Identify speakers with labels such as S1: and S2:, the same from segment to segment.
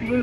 S1: 3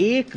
S2: 1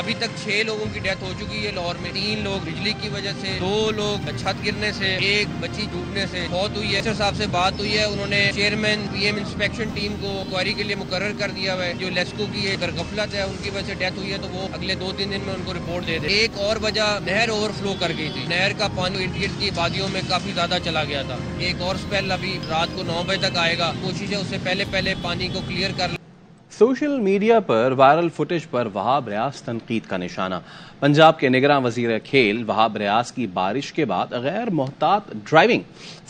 S3: ابھی تک 6 لوگوں کی ڈیتھ ہو چکی ہے لاہور میں. 3 لوگ بجلی کی وجہ سے, 2 لوگ چھت گرنے سے, 1 بچی ڈوبنے سے موت ہوئی ہے. سر صاحب سے بات ہوئی ہے, انہوں نے chairman P M inspection team کو انکوائری کے لیے مقرر کر دیا ہے. جو لیسکو کی اگر غفلت ہے ان کی وجہ سے ڈیتھ ہوئی ہے تو وہ اگلے 2-3 دن میں ان کو رپورٹ دے دے. ایک اور وجہ نہر اوور فلو کر گئی تھی. نہر کا پانی انڈین کی وادیوں میں کافی زیادہ چلا گیا تھا. ایک اور اسپیل ابھی رات کو 9 بجے تک آئے گا. کوشش ہے اس سے پہلے پانی کو کلیئر کر.
S2: سوشل میڈیا پر وائرل فوٹیج پر وہاب ریاض تنقید کا نشانہ. پنجاب کے نگراں وزیر کھیل وہاب ریاض کی بارش کے بعد غیر محتاط ڈرائیونگ.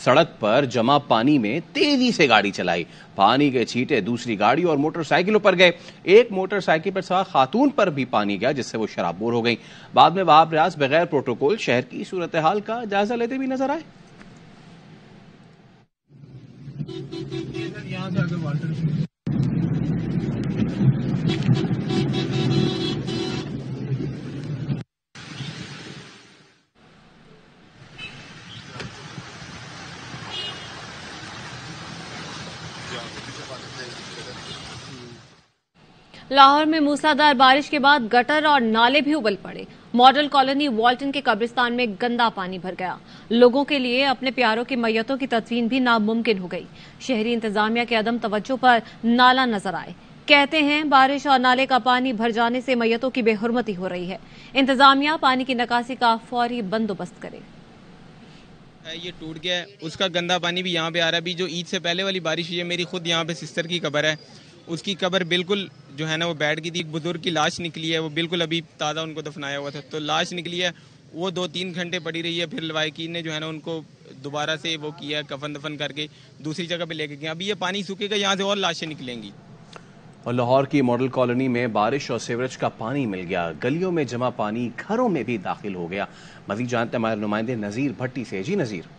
S2: سڑک پر جمع پانی میں تیزی سے گاڑی چلائی. پانی کے چھینٹے دوسری گاڑی اور موٹر سائیکلوں پر گئے. ایک موٹر سائیکل پر سوار خاتون پر بھی پانی گیا جس سے وہ شرابور ہو گئی. بعد میں وہاب ریاض بغیر پروٹوکول شہر کی صورتحال کا جائزہ لیتے بھی نظر آئے.
S4: لاہور میں موسلادھار بارش کے بعد گٹر اور نالے بھی ابل پڑے. ماڈل کالونی والٹن کے قبرستان میں گندا پانی بھر گیا. لوگوں کے لیے اپنے پیاروں کی میتوں کی تدفین بھی ناممکن ہو گئی. شہری انتظامیہ کے عدم توجہ پر نالا نظر آئے. کہتے ہیں بارش اور نالے کا پانی بھر جانے سے میتوں کی بے حرمتی ہو رہی ہے. انتظامیہ پانی کی نکاسی کا فوری بندوبست کرے.
S5: یہ ٹوٹ گیا ہے, اس کا گندا پانی بھی یہاں پہ آ رہا ہے. ابھی جو عید سے پہلے والی بارش ہوئی ہے, میری خود یہاں پہ سسٹر کی قبر ہے, اس کی قبر بالکل جو ہے نا وہ بیٹھ گئی تھی. ایک بزرگ کی لاش نکلی ہے, وہ بالکل ابھی تازہ ان کو دفنایا ہوا تھا, تو لاش نکلی ہے, وہ 2-3 گھنٹے پڑی رہی ہے. پھر لوائقین نے جو ہے نا ان کو دوبارہ سے وہ کیا, کفن دفن کر کے دوسری جگہ پہ لے کے گئے. ابھی یہ پانی سوکھے گا, یہاں سے اور لاشیں نکلیں گی.
S2: اور لاہور کی ماڈل کالونی میں بارش اور سیوریج کا پانی مل گیا. گلیوں میں جمع پانی گھروں میں بھی داخل ہو گیا. مزید جانتے ہمارے نمائندے نذیر بھٹی سے. جی نذیر.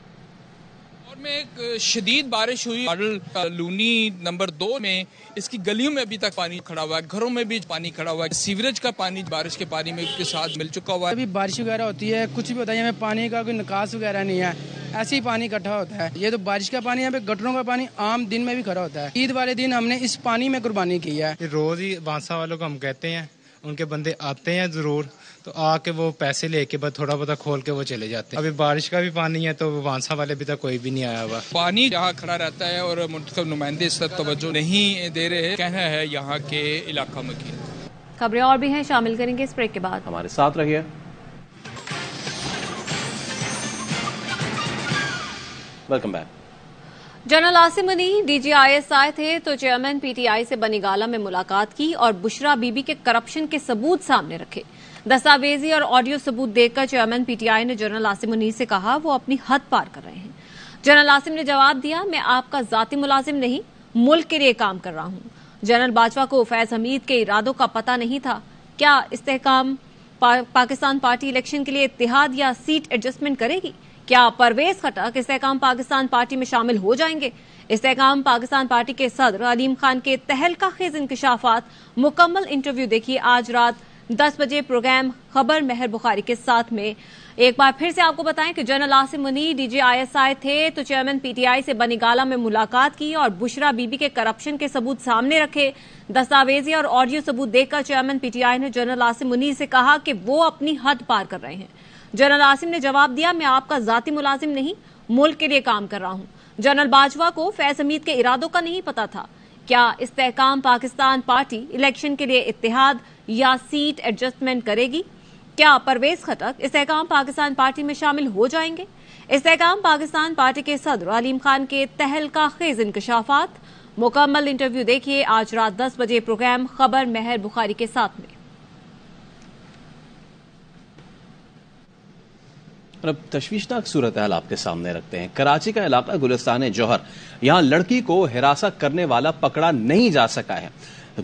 S6: میں ایک شدید بارش ہوئی ماڈل کالونی نمبر 2 میں, اس کی گلیوں میں ابھی تک پانی کھڑا ہوا ہے, گھروں میں بھی پانی کھڑا ہوا ہے. سیوریج کا پانی بارش کے پانی میں کے ساتھ مل چکا ہوا ہے.
S7: ابھی بارش وغیرہ ہوتی ہے, کچھ بھی ہوتا ہے, ہمیں پانی کا کوئی نکاس وغیرہ نہیں ہے, ایسے ہی پانی اکٹھا ہوتا ہے. یہ تو بارش کا پانی, یہاں پہ گٹروں کا پانی عام دن میں بھی کھڑا ہوتا ہے. عید والے دن ہم نے اس پانی میں قربانی کی ہے.
S8: روز ہی بانسا والوں کو ہم کہتے ہیں, ان کے بندے آتے ہیں ضرور, تو آ کے وہ پیسے لے کے بس تھوڑا بہت کھول کے وہ چلے جاتے ہیں. ابھی بارش کا بھی پانی ہے تو وانسا والے بھی تک کوئی بھی نہیں آیا ہوا.
S6: پانی جہاں کھڑا رہتا ہے اور منتخب نمائندے اس طرف توجہ نہیں دے رہے, کہنا ہے یہاں کے علاقہ میں کی.
S4: خبریں اور بھی ہیں, شامل کریں گے اس بریک کے بعد.
S2: ہمارے ساتھ رہیے. Welcome back.
S4: General Asim Munir D G I S آئے تھے تو چیئرمین پی ٹی آئی سے بنی گالہ میں ملاقات کی اور بشرا بی بی کے کرپشن کے ثبوت سامنے رکھے. دستاویزی اور آڈیو ثبوت دیکھ کر چیئرمین پی ٹی آئی نے جنرل عاصم منی سے کہا وہ اپنی حد پار کر رہے ہیں. جنرل عاصم نے جواب دیا, میں آپ کا ذاتی ملازم نہیں, ملک کے لیے کام کر رہا ہوں. جنرل باجوہ کو فیض حمید کے ارادوں کا پتہ نہیں تھا. کیا استحکام پاکستان پارٹی الیکشن کے لیے اتحاد یا سیٹ ایڈجسٹمنٹ کرے گی؟ کیا پرویز خٹک استحکام پاکستان پارٹی میں شامل ہو جائیں گے؟ استحکام پاکستان پارٹی کے صدر علیم خان کے تہلکہ خیز انکشافات. مکمل انٹرویو دیکھیے آج رات 10 بجے پروگرام خبر مہر بخاری کے ساتھ میں. ایک بار پھر سے آپ کو بتائیں کہ general Asim Munir D G I S آئی تھے تو چیئرمین پی ٹی آئی سے بنی گالہ میں ملاقات کی اور بشرا بی بی کے کرپشن کے ثبوت سامنے رکھے. دستاویزی اور آڈیو ثبوت دیکھ کر چیئرمین پی ٹی آئی نے جنرل عاصم منی سے کہا کہ وہ اپنی حد پار کر رہے ہیں. جنرل عاصم نے جواب دیا, میں آپ کا ذاتی ملازم نہیں, ملک کے لیے کام کر رہا ہوں. جنرل باجوہ کو فیض حمید کے ارادوں کا نہیں پتا تھا. کیا استحکام پاکستان پارٹی الیکشن کے لیے اتحاد یا سیٹ ایڈجسٹمنٹ کرے گی؟ کیا پرویز خٹک استحکام پاکستان پارٹی میں شامل ہو جائیں گے؟ استحکام پاکستان پارٹی کے صدر علیم خان کے تہلکہ خیز انکشافات. مکمل انٹرویو دیکھیے آج رات 10 بجے پروگرام خبر مہر بخاری کے ساتھ میں.
S2: اب تشویشناک صورتحال آپ کے سامنے رکھتے ہیں. کراچی کا علاقہ گلستان جوہر, یہاں لڑکی کو ہراساں کرنے والا پکڑا نہیں جا سکا ہے.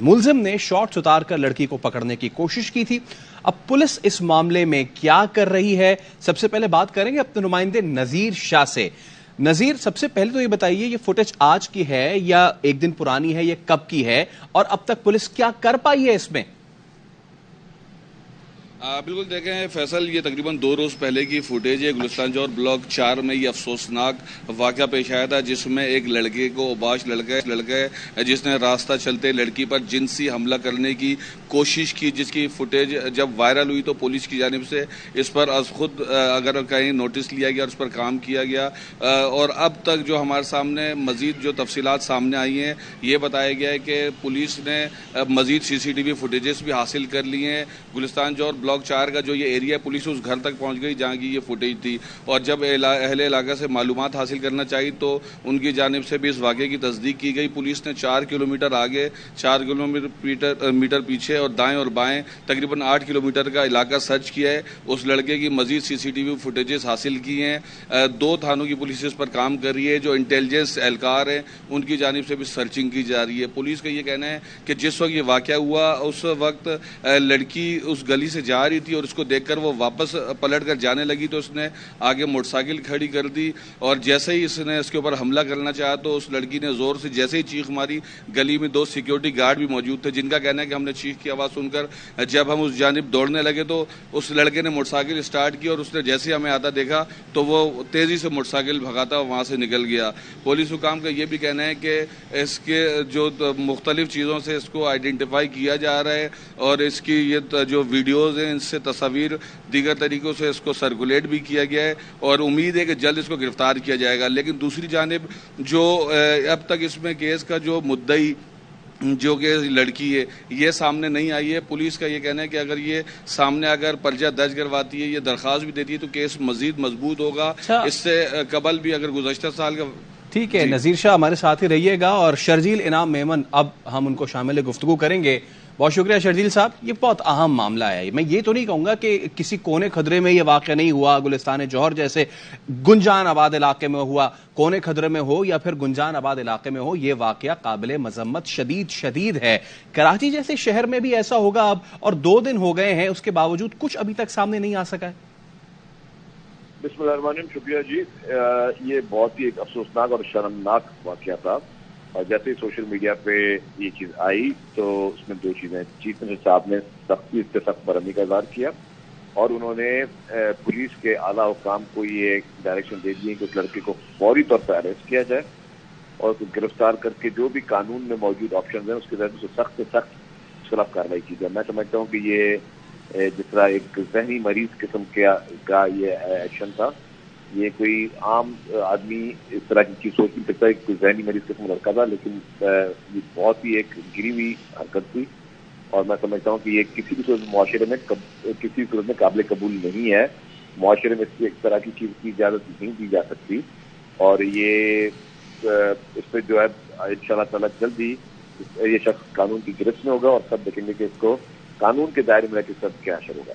S2: ملزم نے شارٹس اتار کر لڑکی کو پکڑنے کی کوشش کی تھی. اب پولیس اس معاملے میں کیا کر رہی ہے, سب سے پہلے بات کریں گے اپنے نمائندے نذیر شاہ سے. نذیر, سب سے پہلے تو یہ بتائیے یہ فوٹیج آج کی ہے یا ایک دن پرانی ہے, یہ کب کی ہے اور اب تک پولیس کیا کر پائی ہے اس میں؟
S9: بالکل دیکھیں فیصل، یہ تقریباً 2 روز پہلے کی فوٹیج ہے۔ گلستان جوہر بلاک 4 میں یہ افسوسناک واقعہ پیش آیا تھا، جس میں ایک لڑکے کو اوباش لڑکا جس نے راستہ چلتے لڑکی پر جنسی حملہ کرنے کی کوشش کی، جس کی فوٹیج جب وائرل ہوئی تو پولیس کی جانب سے اس پر از خود اگر کہیں نوٹس لیا گیا اور اس پر کام کیا گیا، اور اب تک جو ہمارے سامنے مزید جو تفصیلات سامنے آئی ہیں یہ بتایا گیا ہے کہ پولیس نے مزید CCTV فوٹیجز بھی حاصل کر لی ہیں۔ گلستان جوہر بلاک 4 کا جو یہ ایریا، پولیس اس گھر تک پہنچ گئی جہاں کی یہ فوٹیج تھی، اور جب اہل علاقہ سے معلومات حاصل کرنا چاہی تو ان کی جانب سے بھی اس واقعے کی تصدیق کی گئی۔ پولیس نے 4 کلومیٹر آگے، 4 کلومیٹر پیچھے اور دائیں اور بائیں تقریباً 8 کلومیٹر کا علاقہ سرچ کیا ہے۔ اس لڑکے کی مزید CCTV فوٹیجز حاصل کی ہیں۔ 2 تھانوں کی پولیس اس پر کام کر رہی ہے۔ جو انٹیلیجنس اہلکار ہیں ان کی جانب سے بھی سرچنگ کی جا رہی ہے۔ پولیس کا یہ کہنا ہے کہ جس وقت یہ واقعہ ہوا اس وقت لڑکی اس گلی سے جا رہی تھی اور اس کو دیکھ کر وہ واپس پلٹ کر جانے لگی تو اس نے آگے موٹر سائیکل کھڑی کر دی، اور جیسے ہی اس نے اس کے اوپر حملہ کرنا چاہا تو اس لڑکی نے زور سے جیسے ہی چیخ ماری۔ گلی میں 2 سیکیورٹی گارڈ بھی موجود تھے جن کا کہنا ہے کہ ہم نے چیخ کی آواز سن کر جب ہم اس جانب دوڑنے لگے تو اس لڑکے نے موٹر سائیکل اسٹارٹ کی، اور اس نے جیسے ہی ہمیں آتا دیکھا تو وہ تیزی سے موٹر سائیکل بھگاتا وہاں سے نکل گیا۔ پولیس حکام کا یہ بھی کہنا ہے کہ اس کے جو مختلف چیزوں سے اس کو آئیڈینٹیفائی کیا جا رہا ہے، اور اس کی یہ جو ویڈیوز ہیں ان سے تصاویر دیگر طریقوں سے اس کو سرکولیٹ بھی کیا گیا ہے، اور امید ہے کہ جلد اس کو گرفتار کیا جائے گا۔ لیکن دوسری جانب جو اب تک اس میں کیس کا جو مدعی جو کہ لڑکی ہے یہ سامنے نہیں آئی ہے، پولیس کا یہ کہنا ہے کہ اگر یہ سامنے اگر پرچہ درج کرواتی ہے، یہ درخواست بھی دیتی ہے تو کیس مزید مضبوط ہوگا۔ اس سے قبل بھی اگر گزشتہ سال کا
S2: ٹھیک ہے نذیر شاہ ہمارے ساتھ ہی رہیے گا، اور شرجیل انعام میمن اب ہم ان کو شامل گفتگو کریں گے۔ بہت شکریہ شرجیل صاحب، یہ بہت اہم معاملہ ہے۔ میں یہ تو نہیں کہوں گا کہ کسی کونے خدرے میں یہ واقعہ نہیں ہوا، گلستان جوہر جیسے گنجان آباد علاقے میں ہوا، کونے خدرے میں ہو یا پھر گنجان آباد علاقے میں ہو، یہ واقعہ قابل مذمت شدید ہے۔ کراچی جیسے شہر میں بھی ایسا ہوگا اب، اور 2 دن ہو گئے ہیں اس کے باوجود کچھ ابھی تک سامنے نہیں آ سکا ہے۔
S10: بسم اللہ الرحمن الرحیم، شکریہ جی۔ یہ بہت ہی ایک افسوسناک اور شرمناک واقعہ تھا، اور جیسے ہی سوشل میڈیا پہ یہ چیز آئی تو اس میں 2 چیزیں، چیف منسٹر صاحب نے سخت برہمی کا اظہار کیا، اور انہوں نے پولیس کے اعلیٰ حکام کو یہ ڈائریکشن دے دی کہ اس لڑکے کو فوری طور پر اریسٹ کیا جائے اور گرفتار کر کے جو بھی قانون میں موجود آپشنز ہیں اس کے ذریعے سے سخت سے سخت اس خلاف کارروائی کی جائے۔ میں سمجھتا ہوں کہ یہ جس طرح ایک ذہنی مریض قسم کا یہ ایکشن تھا، یہ کوئی عام آدمی اس طرح کی چیز سوچ نہیں سکتا، کوئی ذہنی مریض قسم لڑکا تھا، لیکن یہ بہت ہی ایک گری ہوئی حرکت تھی، اور میں سمجھتا ہوں کہ یہ کسی بھی صورت معاشرے میں کسی صورت میں قابل قبول نہیں ہے۔ معاشرے میں اس طرح کی چیز کی اجازت نہیں دی جا سکتی، اور یہ اس پہ جو ہے انشاءاللہ تعالیٰ جلد ہی یہ شخص قانون کی گرفت میں ہوگا، اور سب دیکھیں گے کہ اس کو قانون کے دائرے میں رہ کے سب کیا اثر ہوگا۔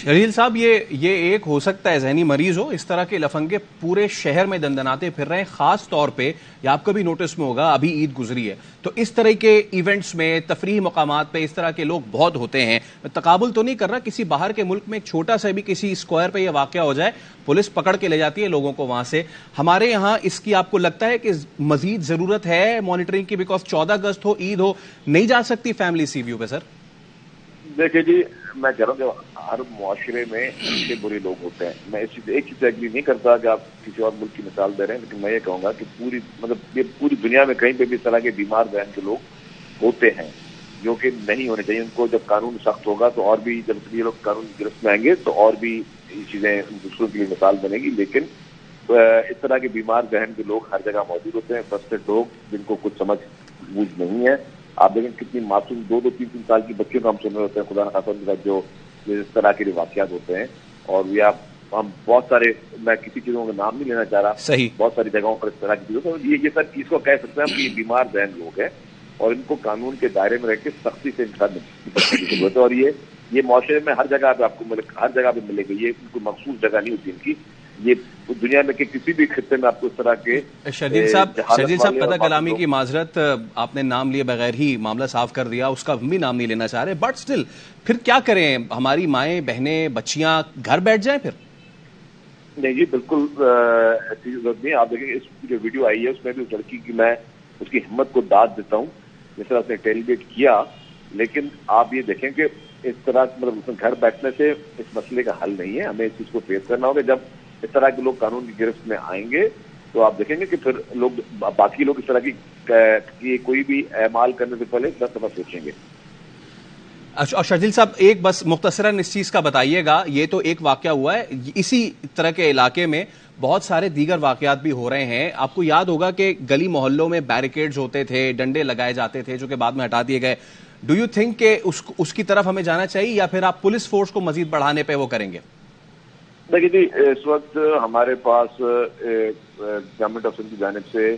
S2: شہریل صاحب، یہ ایک ہو سکتا ہے ذہنی مریض ہو، اس طرح کے لفنگے پورے شہر میں دندناتے پھر رہے ہیں، خاص طور پہ یہ آپ کا بھی نوٹس میں ہوگا، ابھی عید گزری ہے تو اس طرح کے ایونٹس میں، تفریحی مقامات پہ اس طرح کے لوگ بہت ہوتے ہیں۔ میں تقابل تو نہیں کر رہا، کسی باہر کے ملک میں ایک چھوٹا سا بھی کسی اسکوائر پہ یہ واقعہ ہو جائے، پولیس پکڑ کے لے جاتی ہے لوگوں کو وہاں سے۔ ہمارے یہاں اس کی آپ کو لگتا ہے کہ مزید ضرورت ہے مانیٹرنگ کی، بیکاز 14 اگست ہو، عید ہو، نہیں جا سکتی فیملی سی ویو پہ؟ سر
S10: دیکھیں جی، میں کہہ رہا ہوں کہ ہر معاشرے میں اچھے برے لوگ ہوتے ہیں۔ میں اس چیز ایک چیز ایگری نہیں کرتا کہ آپ کسی اور ملک کی مثال دے رہے ہیں، لیکن میں یہ کہوں گا کہ یہ پوری دنیا میں کہیں پہ بھی اس طرح کے بیمار ذہن کے لوگ ہوتے ہیں جو کہ نہیں ہونے چاہیے۔ ان کو جب قانون سخت ہوگا تو اور بھی، جب یہ لوگ قانون کی گرفت میں آئیں گے تو اور بھی یہ چیزیں دوسروں کے لیے مثال بنے گی، لیکن اس طرح کے بیمار ذہن کے لوگ ہر جگہ موجود ہوتے ہیں، فرسٹریٹ لوگ جن کو کچھ سمجھ بوجھ نہیں ہے۔ آپ دیکھیں کتنی معصوم 2-3 سال کی بچوں کو ہم سن رہے ہوتے ہیں، خدا نخواستہ جو اس طرح کے واقعات ہوتے ہیں، اور ہم بہت سارے، میں کسی چیزوں کا نام نہیں لینا چاہ رہا،
S2: صحیح
S10: بہت ساری جگہوں پر اس طرح کی چیزوں یہ سب چیز کو کہہ سکتے ہیں کہ یہ بیمار ذہن لوگ ہیں، اور ان کو قانون کے دائرے میں رہ کے سختی سے انسان کی ضرورت ہے، اور یہ معاشرے میں ہر جگہ پہ آپ کو ہر جگہ پہ ملے گا، یہ کوئی مخصوص جگہ نہیں ہوتی ان کی، یہ دنیا میں کسی بھی خطے میں آپ کو اس طرح کے۔
S2: شرجیل صاحب قطع کلامی کی معذرت، آپ نے نام لیے بغیر ہی معاملہ صاف کر دیا، اس کا بھی نام نہیں لینا چاہ رہے، بٹ سٹل پھر کیا کریں؟ ہماری مائیں بہنیں بچیاں گھر بیٹھ جائیں پھر؟
S10: نہیں جی، بالکل ایسی ضرورت نہیں۔ آپ دیکھیں اس جو ویڈیو آئی ہے اس میں بھی اس لڑکی کی میں اس کی ہمت کو داد دیتا ہوں، جس طرح اس نے ٹیلیگیٹ کیا، لیکن آپ یہ دیکھیں کہ اس طرح مطلب گھر بیٹھنے سے اس مسئلے کا حل نہیں ہے. ہمیں اس چیز کو فیس کرنا ہوگا. جب اس طرح کے لوگ قانون کی گرفت میں آئیں گے تو آپ دیکھیں گے کہ پھر باقی لوگ اس طرح کی کوئی بھی اعمال کرنے سے پہلے 10 دفعہ سوچیں گے.
S2: اور شرجیل صاحب ایک بس مختصراً اس چیز کا بتائیے گا, یہ تو ایک واقعہ ہوا ہے, اسی طرح کے علاقے میں بہت سارے دیگر واقعات بھی ہو رہے ہیں. آپ کو یاد ہوگا کہ گلی محلوں میں بیریکیڈز ہوتے تھے, ڈنڈے لگائے جاتے تھے جو کہ بعد میں ہٹا دیے گئے. ڈو یو تھنک کہ اس کی طرف ہمیں جانا چاہیے یا پھر آپ پولیس فورس کو مزید بڑھانے پہ وہ کریں گے؟
S10: دیکھیے جی, اس وقت ہمارے پاس گورنمنٹ آف سندھ کی جانب سے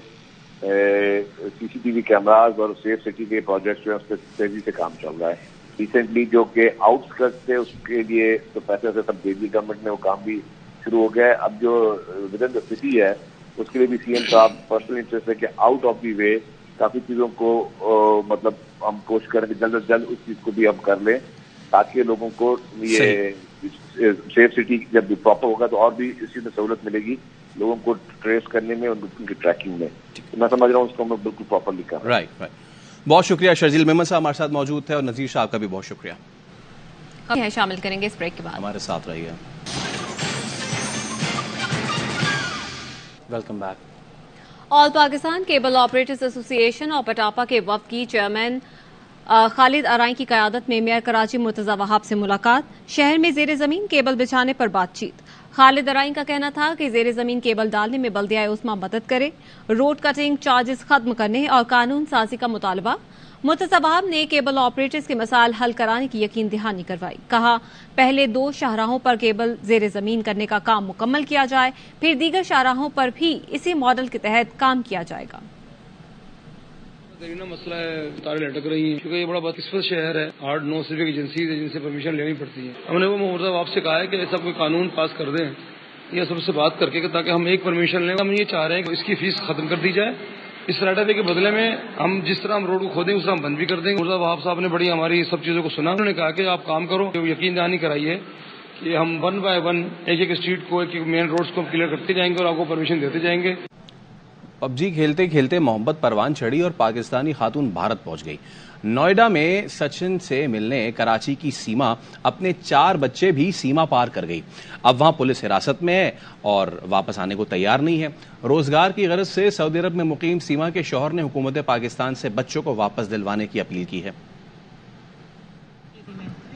S10: CCTV کیمراز اور سیف سٹی کے پروجیکٹس جو ہیں اس پہ تیزی سے کام چل رہا ہے. ریسنٹلی جو کہ آؤٹ اسکرٹس تھے اس کے لیے تو پیسے سے سب دے دی گورنمنٹ نے, وہ کام بھی شروع ہو گیا ہے. اب جو ود ان دا سٹی ہے اس کے لیے بھی CM صاحب پرسنل انٹرسٹ ہے کہ آؤٹ آف دی وے کافی چیزوں کو مطلب ہم کوشش کریں کہ جلد از جلد اس چیز کو بھی ہم کر لیں تاکہ لوگوں کو یہ سیف سٹی جب بھی پراپر ہوگا تو اور بھی اس چیز میں سہولت ملے گی لوگوں کو ٹریس کرنے میں, ان کی ٹریکنگ میں. میں سمجھ رہا ہوں اس کو میں بالکل پراپرلی کر رہا ہوں.
S2: رائٹ. بہت شکریہ. شرجیل میمن صاحب ہمارے ساتھ موجود تھے اور نذیر صاحب کا بھی بہت شکریہ.
S4: شامل کریں گے اس بریک کے بعد.
S2: ہمارے ساتھ رہیے. Welcome back.
S4: All Pakistan cable operators association اور پٹاپا کے وفد کی چیئرمین خالد ارائیں کی قیادت میں میئر کراچی مرتضی وہاب سے ملاقات. شہر میں زیر زمین کیبل بچھانے پر بات چیت. خالد ارائیں کا کہنا تھا کہ زیر زمین کیبل ڈالنے میں بلدیہ عثمہ مدد کرے. روڈ کٹنگ چارجز ختم کرنے اور قانون سازی کا مطالبہ. مرتضی وہاب نے کیبل آپریٹرز کے مسائل حل کرانے کی یقین دہانی کروائی. کہا پہلے 2 شاہراہوں پر کیبل زیر زمین کرنے کا کام مکمل کیا جائے, پھر دیگر شاہراہوں پر بھی اسی ماڈل کے تحت کام کیا جائے گا.
S11: مسئلہ ہے, تاریں لٹک رہی ہیں کیونکہ یہ بڑا بدقسمت شہر ہے. 8-9 سیوک ایجنسیز ہیں جن سے پرمیشن لینی پڑتی ہے. ہم نے وہ مرتضی وہاب سے کہا ہے کہ ایسا کوئی قانون پاس کر دیں یا سب سے بات کر کے تاکہ ہم ایک پرمیشن لیں. ہم یہ چاہ رہے ہیں کہ اس کی فیس ختم کر دی جائے. اس رائٹ آف وے کے بدلے میں ہم جس طرح ہم روڈ کو کھودیں اس طرح ہم بند بھی کر دیں گے. مرتضی وہاب صاحب نے بڑی ہماری سب چیزوں کو سنا. انہوں نے کہا کہ آپ کام کرو, یقین دہانی کرائیے کہ ہم 1 بائی 1 ایک اسٹریٹ کو, ایک مین روڈز کو کلیئر کرتے جائیں گے اور آپ کو پرمیشن دیتے جائیں گے.
S2: پب جی کھیلتے کھیلتے محمد پروان چڑھی اور پاکستانی خاتون بھارت پہنچ گئی. نوئیڈا میں سچن سے ملنے کراچی کی سیما اپنے 4 بچے بھی سیما پار کر گئی. اب وہاں پولیس حراست میں ہے اور واپس آنے کو تیار نہیں ہے. روزگار کی غرض سے سعودی عرب میں مقیم سیما کے شوہر نے حکومت پاکستان سے بچوں کو واپس دلوانے کی اپیل کی ہے.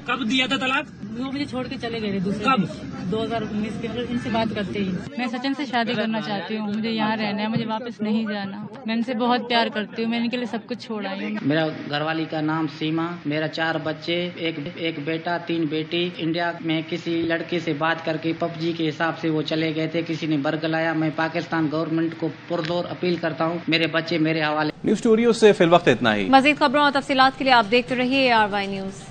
S12: کب دیا تھا طلاق؟ وہ مجھے چھوڑ کے چلے گئے تھے. کب؟ 2019 کے. ان سے بات کرتے ہی میں سچن سے شادی کرنا چاہتی ہوں. مجھے یہاں رہنا ہے, مجھے واپس نہیں جانا. میں ان سے بہت پیار کرتی ہوں. میں ان کے لیے سب کچھ چھوڑ آئی ہوں.
S13: میرا گھر والی کا نام سیما, میرا 4 بچے, ایک بیٹا 3 بیٹی. انڈیا میں کسی لڑکے سے بات کر کے پب جی کے حساب سے وہ چلے گئے تھے. کسی نے برگلایا. میں پاکستان گورنمنٹ کو پرزور اپیل کرتا ہوں میرے بچے میرے حوالے.
S2: نیوز اسٹوڈیو سے فی الوقت اتنا ہی.
S4: مزید خبروں اور تفصیلات کے لیے آپ دیکھتے رہیے ARY نیوز.